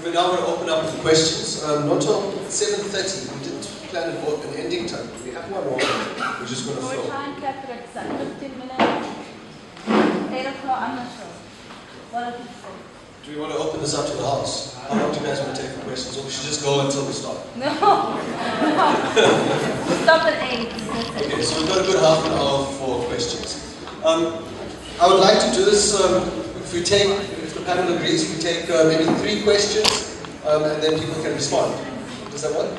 we're now going to open up the questions. Not until 7:30. We didn't plan an ending time. We have one more. We're just going to We're film. trying to cap it at 15 minutes. 8 o'clock, I'm not sure. What did you say? Do we want to open this up to the house? How long do you guys want to take for questions? Or we should just go until we start? No. Stop at 8. Okay, so we've got a good half an hour for questions. I would like to do this, if the panel agrees, we take maybe 3 questions and then people can respond. Does that work?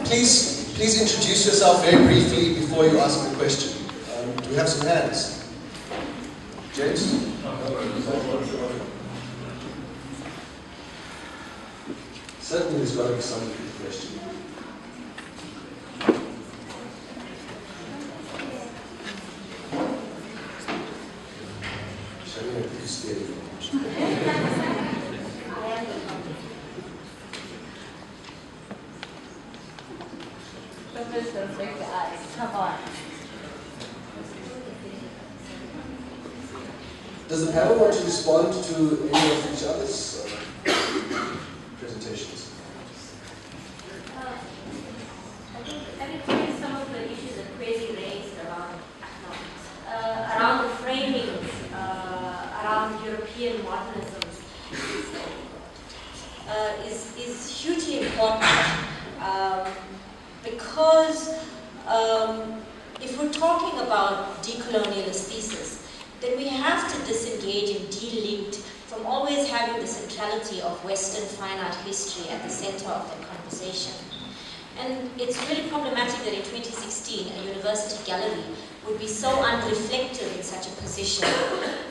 Please introduce yourself very briefly before you ask the question. Do we have some hands? James? Certainly there's got to be somebody with a question. Shamina, please stay. Professor, break the ice. Come on. Does the panel want to respond to any of each other's presentations? I think everybody, some of the issues that Crazy raised around the framings, around European modernism is hugely important because if we're talking about decolonialist thesis, then we have to disengage and de-linked from always having the centrality of Western fine art history at the center of the conversation. And it's really problematic that in 2016, a university gallery would be so unreflective in such a position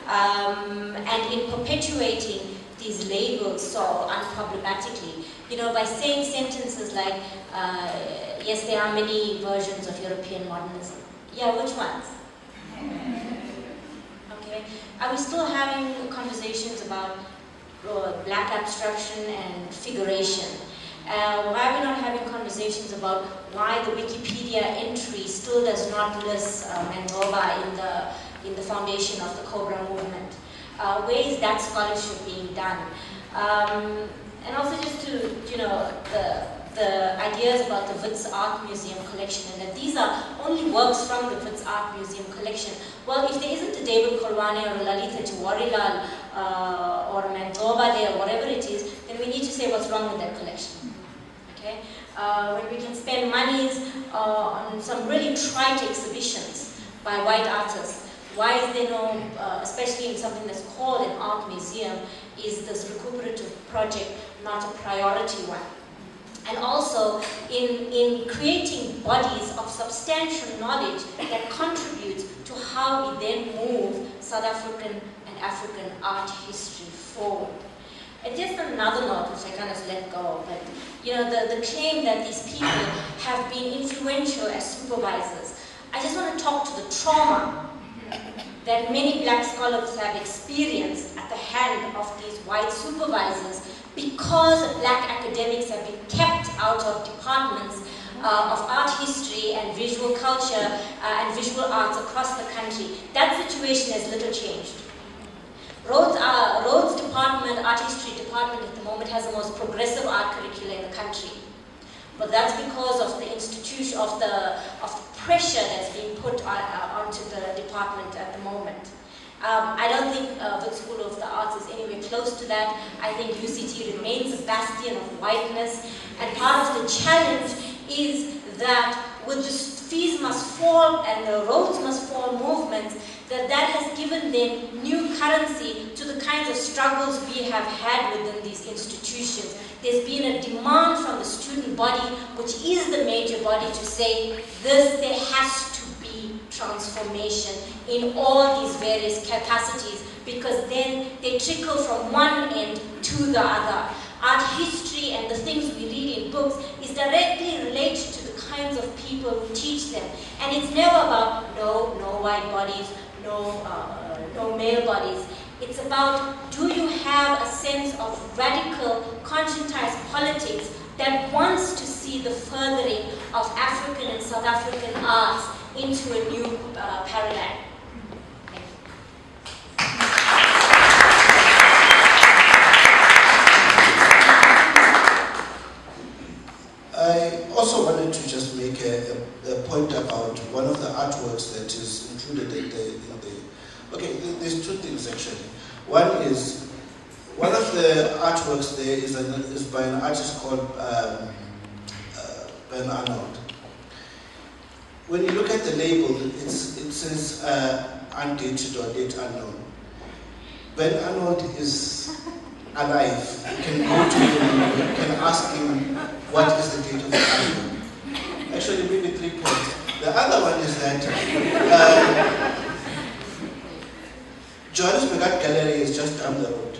and in perpetuating these labels so unproblematically. You know, by saying sentences like, yes, there are many versions of European modernism. Yeah, which ones? Okay. Are we still having conversations about black abstraction and figuration? Why are we not having conversations about why the Wikipedia entry still does not list Mandoba in the foundation of the Cobra movement? Where is that scholarship being done? And also just to, you know, the ideas about the Wits Art Museum collection, and that these are only works from the Wits Art Museum collection. Well, if there isn't a David Kolwane or a Lalita Tiwarilal or a Mandoba there, or whatever it is, then we need to say what's wrong with that collection. Okay? When we can spend monies on some really trite exhibitions by white artists, why is there no, especially in something that's called an art museum, is this recuperative project not a priority one? And also in creating bodies of substantial knowledge that contribute to how we then move South African and African art history forward. And just another note, which I kind of let go, but you know, the claim that these people have been influential as supervisors. I just want to talk to the trauma that many black scholars have experienced at the hand of these white supervisors because black academics have been kept out of departments of art history and visual culture and visual arts across the country. That situation has little changed. Rhodes Department, Art History Department at the moment has the most progressive art curricula in the country. But that's because of the institution, of the pressure that's being put onto the department at the moment. I don't think the School of the Arts is anywhere close to that. I think UCT remains a bastion of whiteness, and part of the challenge is that with the fees must fall and the roads must fall movements, that has given them new currency to the kinds of struggles we have had within these institutions. There's been a demand from the student body, which is the major body, to say there has to be transformation in all these various capacities, because then they trickle from one end to the other. Art history and the things we read in books is directly related to the kinds of people who teach them. And it's never about no white bodies, no male bodies. It's about, do you have a sense of radical, conscientized politics that wants to see the furthering of African and South African arts into a new paradigm? also wanted to just make a point about one of the artworks that is included in the okay, there's two things actually. One is, one of the artworks there is by an artist called Ben Arnold. When you look at the label, it says undated or date unknown. Ben Arnold is alive. You can go to him, you can ask him what is the date of the artwork. Actually, maybe 3 points. The other one is that Johannesburg Art Gallery is just down the road,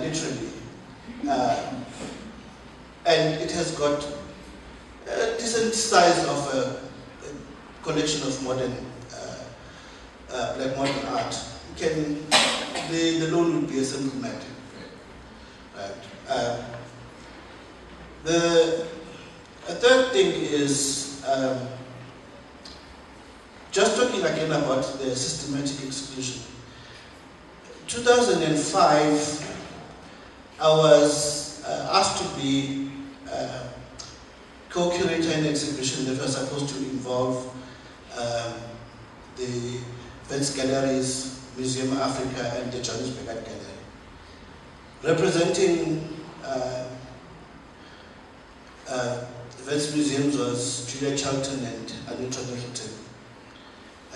literally. And it has got a decent size of a collection of modern, like modern art. The loan would be a simple matter. Right. A third thing is just talking again about the systematic exclusion. 2005, I was asked to be co-curator in an exhibition that was supposed to involve the Wits Galleries, Museum Africa, and the Johannesburg Art Gallery. Representing Wits Museums was Julia Charlton and Anita Middleton.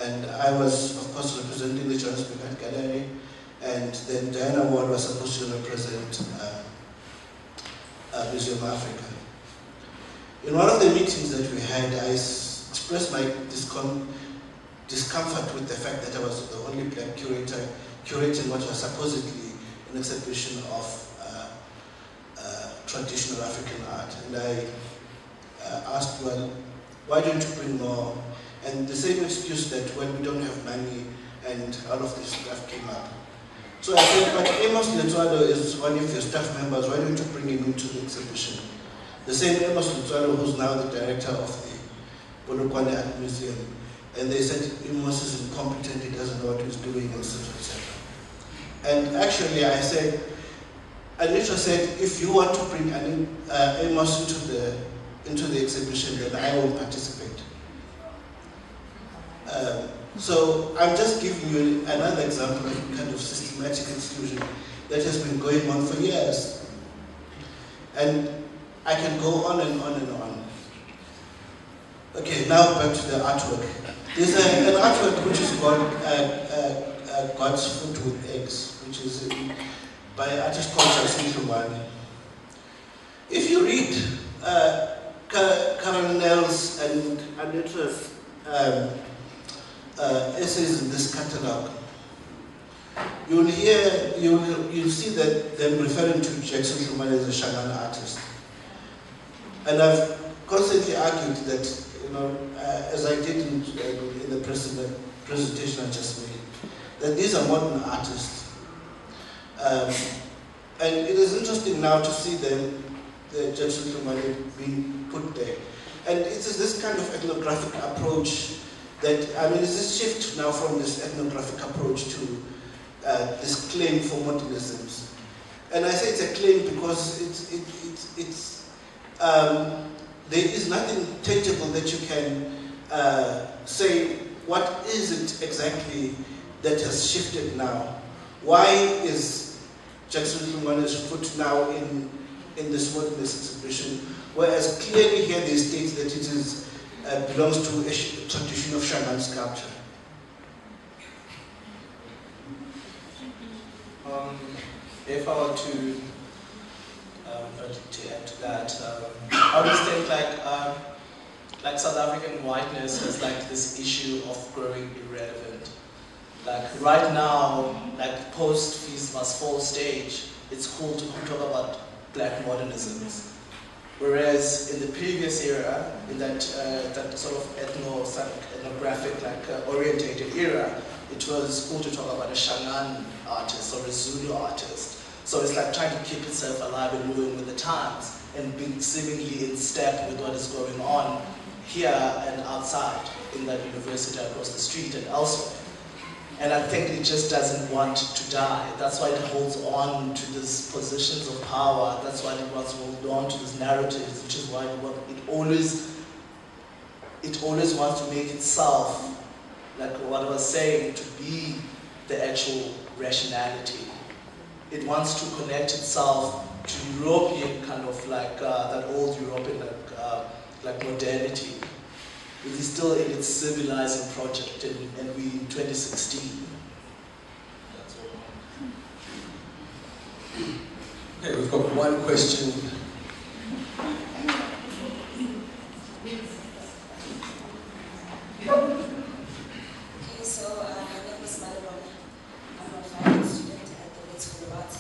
And I was, of course, representing the Johannesburg Art Gallery, and then Diana Ward was supposed to represent Museum Africa. In one of the meetings that we had, I expressed my discomfort with the fact that I was the only black curator curating what was supposedly an exhibition of traditional African art. And I asked, well, why don't you bring more? And the same excuse that when we don't have money and all of this stuff came up. So I said, but Amos Letwalo is one of your staff members, why don't you bring him into the exhibition? The same Amos Letwalo, who's now the director of the Polokwane Art Museum. And they said, Amos is incompetent, he doesn't know what he's doing, etc., etc. And actually I said, Anitra said, if you want to bring Amos into the exhibition, then I will participate. So I'm just giving you another example of kind of systematic exclusion that has been going on for years. And I can go on and on and on. Okay, now back to the artwork. There's an artwork which is called God's Food with Eggs, which is by an artist called Jackson Shumani. If you read Karen Nell's and Anitra's essays in this catalogue, you'll see that them referring to Jackson Shumani as a Shangaan artist. And I've constantly argued that, as I did in the presentation I just made, that these are modern artists. And it is interesting now to see the Jackson Shumani being put there. And it is this kind of ethnographic approach that, it's this shift now from this ethnographic approach to this claim for modernisms. And I say it's a claim because there is nothing tangible that you can say, what is it exactly that has shifted now? Why is Jackson Shumani's foot now in this modernist exhibition, whereas clearly here they state that it is belongs to a tradition of Shangaan sculpture? If I were to add to that, I always think like South African whiteness has like this issue of growing irrelevant. Like right now, like post Feast Must Fall stage, it's cool to talk about black modernisms. Whereas in the previous era, in that sort of ethnographic, orientated era, it was cool to talk about a Shangaan artist or a Zulu artist. So it's like trying to keep itself alive and moving with the times and being seemingly in step with what is going on here and outside in that university, across the street and elsewhere. And I think it just doesn't want to die. That's why it holds on to these positions of power. That's why it wants to hold on to these narratives, which is why it always wants to make itself, like what I was saying, to be the actual rationality. It wants to connect itself to European kind of like that old European like modernity. It is still in its civilizing project, and we in 2016. That's all. Okay, we've got one question. Okay, so my name is Malibona. I'm a finance student at the Wits School of Arts.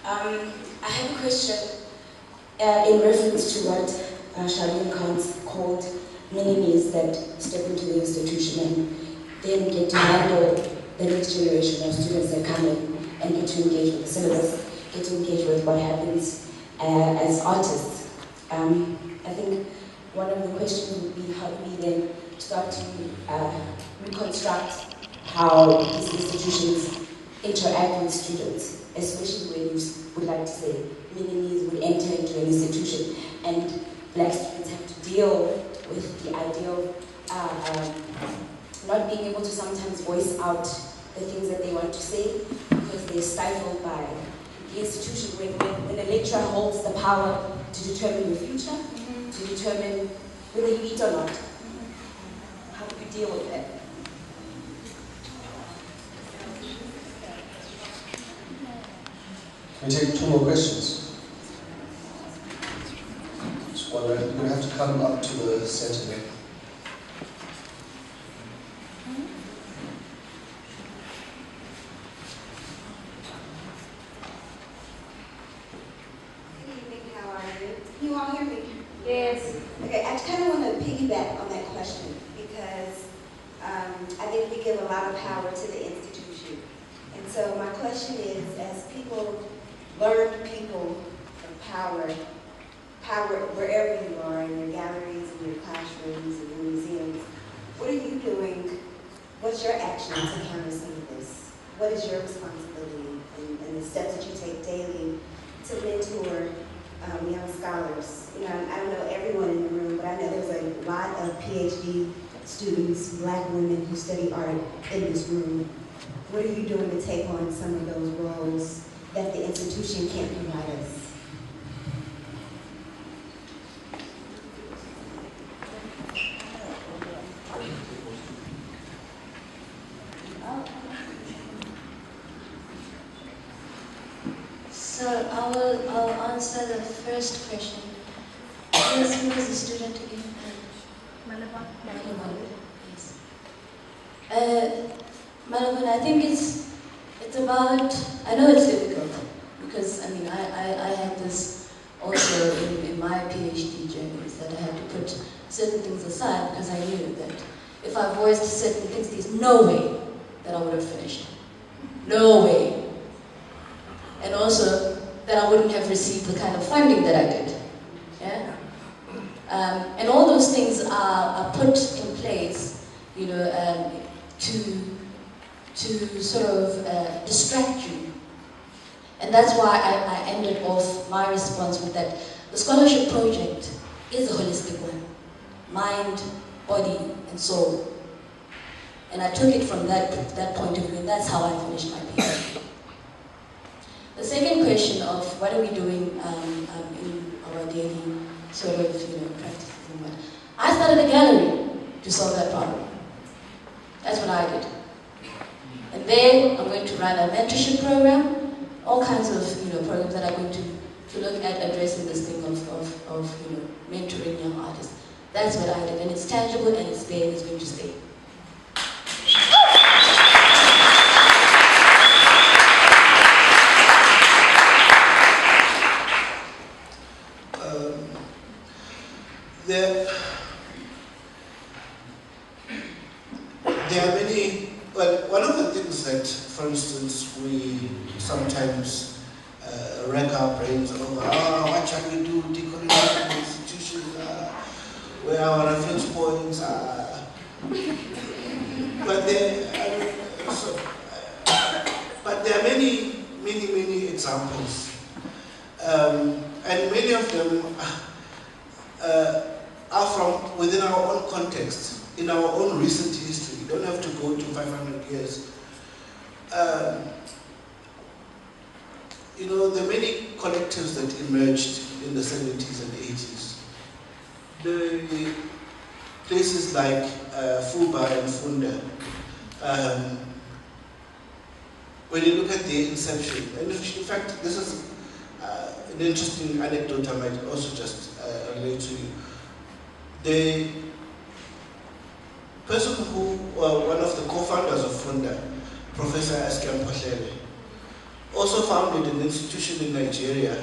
I have a question in reference to what Charlene called mini-me's that step into the institution and then get to handle the next generation of students that come in and get to engage with the syllabus, get to engage with what happens as artists. I think one of the questions would be, how do we then start to reconstruct how these institutions interact with students, especially when you would like to say mini-me's would enter into an institution and black students have to deal with the idea of not being able to sometimes voice out the things that they want to say because they're stifled by the institution. When a lecturer holds the power to determine your future, to determine whether you eat or not, how do you deal with that? Can we take 2 more questions? Well, you're going to have to come up to the center there. Good evening, how are you? Can you all hear me? Yes. Okay, I kind of want to piggyback on that question because I think we give a lot of power to the institution. And so my question is, as people, learned people of power wherever you are, in your galleries, in your classrooms, in your museums, what are you doing? What's your action to counter some of this? What is your responsibility and the steps that you take daily to mentor young scholars? You know, I don't know everyone in the room, but I know there's a lot of PhD students, black women who study art in this room. What are you doing to take on some of those roles that the institution can't provide us? So I'll answer the first question. Yes, who was the student again? Malibon. Yes. Malibon, I think it's about, I know it's difficult because I mean I had this also in my PhD journeys that I had to put certain things aside because I knew that if I voiced certain things, there's no way that I would have finished. No way. And also that I wouldn't have received the kind of funding that I did. Yeah? And all those things are put in place, you know, to sort of distract you. And that's why I ended off my response with that. The scholarship project is a holistic one. Mind, body, and soul. And I took it from that point of view, and that's how I finished my PhD. The second question of what are we doing in our daily sort of, you know, practices and what. I started a gallery to solve that problem. That's what I did. And then I'm going to run a mentorship program, all kinds of, you know, programs that are going to look at addressing this thing of you know, mentoring young artists. That's what I did, and it's tangible and it's there and it's going to stay. There are many, well, one of the things that, for instance, we sometimes rack our brains over, what shall we do, decolonize the institution, where our reference points are. But then, so there are many examples. And many of them are from within our own context, in our own recent history. You don't have to go to 500 years. You know, the many collectives that emerged in the 70s and 80s. The places like Fuba and Funda. When you look at the inception, and in fact, this is an interesting anecdote I might also just relate to you. The person who, one of the co-founders of Funda, Professor Askiam Pohlele, also founded an institution in Nigeria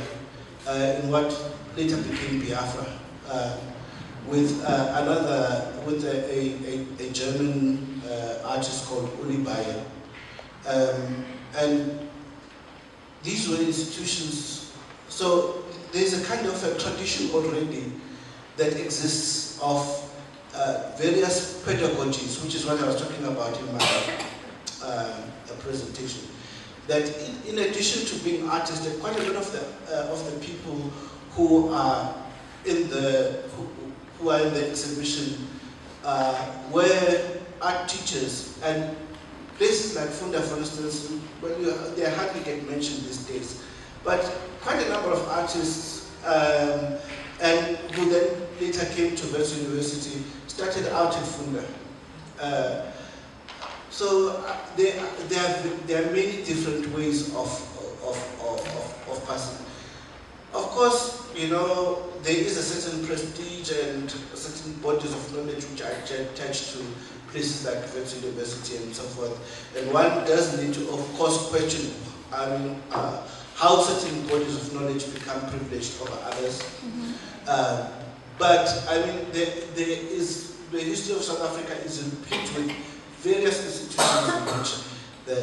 in what later became Biafra, with a German artist called Uli Bayer. And these were institutions, so there's a kind of a tradition already that exists of various pedagogies, which is what I was talking about in my presentation. That in addition to being artists, that quite a lot of the people who are in the exhibition were art teachers, and places like Funda, for instance, well, they hardly get mentioned these days, but quite a number of artists, and who then later came to Wits University, started out in Funda. So there are many different ways of passing. Of course, you know, there is a certain prestige and certain bodies of knowledge which are attached to places like Wits University and so forth. And one does need to, of course, question how certain bodies of knowledge become privileged over others. But I mean, the history of South Africa is replete with various institutions in which the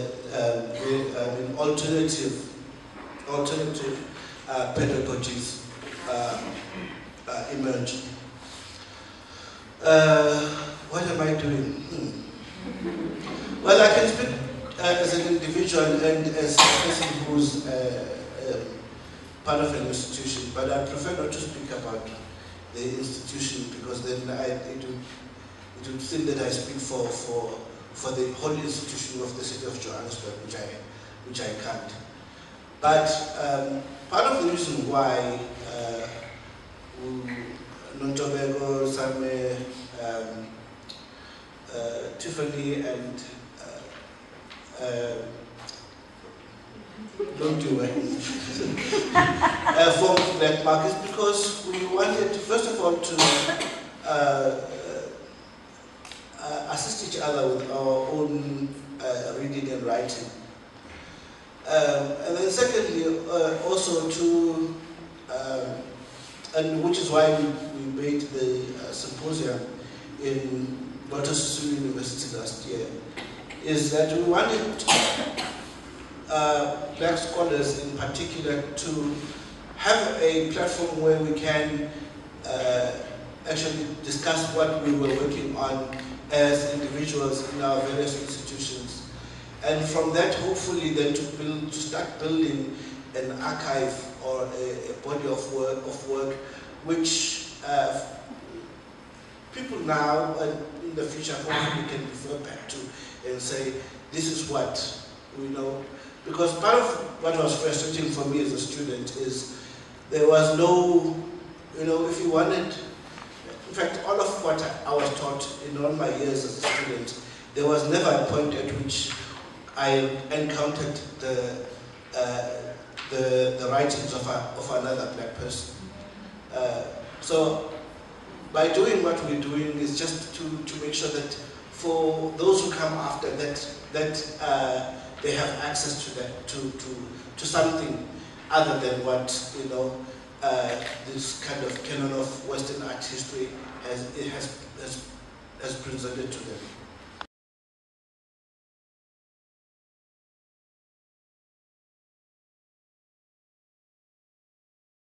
alternative pedagogies emerge. What am I doing? Well, I can speak as an individual and as a person who's part of an institution, but I prefer not to speak about the institution because then it would seem that I speak for the whole institution of the city of Johannesburg, which I can't. But part of the reason why Nontobeko, Same, Tiffany, and don't do it. Formed Black Markets because we wanted, first of all, to assist each other with our own reading and writing. And then secondly, also to, and which is why we made the symposium in Dr. Sisulu University last year, is that we wanted Black scholars in particular to have a platform where we can actually discuss what we were working on as individuals in our various institutions. And from that, hopefully then to start building an archive or a body of work which people now and in the future hopefully can refer back to and say, this is what we know. Because part of what was frustrating for me as a student is there was no, you know, if you wanted, in fact, all of what I was taught in all my years as a student, there was never a point at which I encountered the writings of another Black person. So by doing what we're doing is just to make sure that for those who come after that they have access to that, to something other than what, you know, this kind of canon of Western art history has presented to them.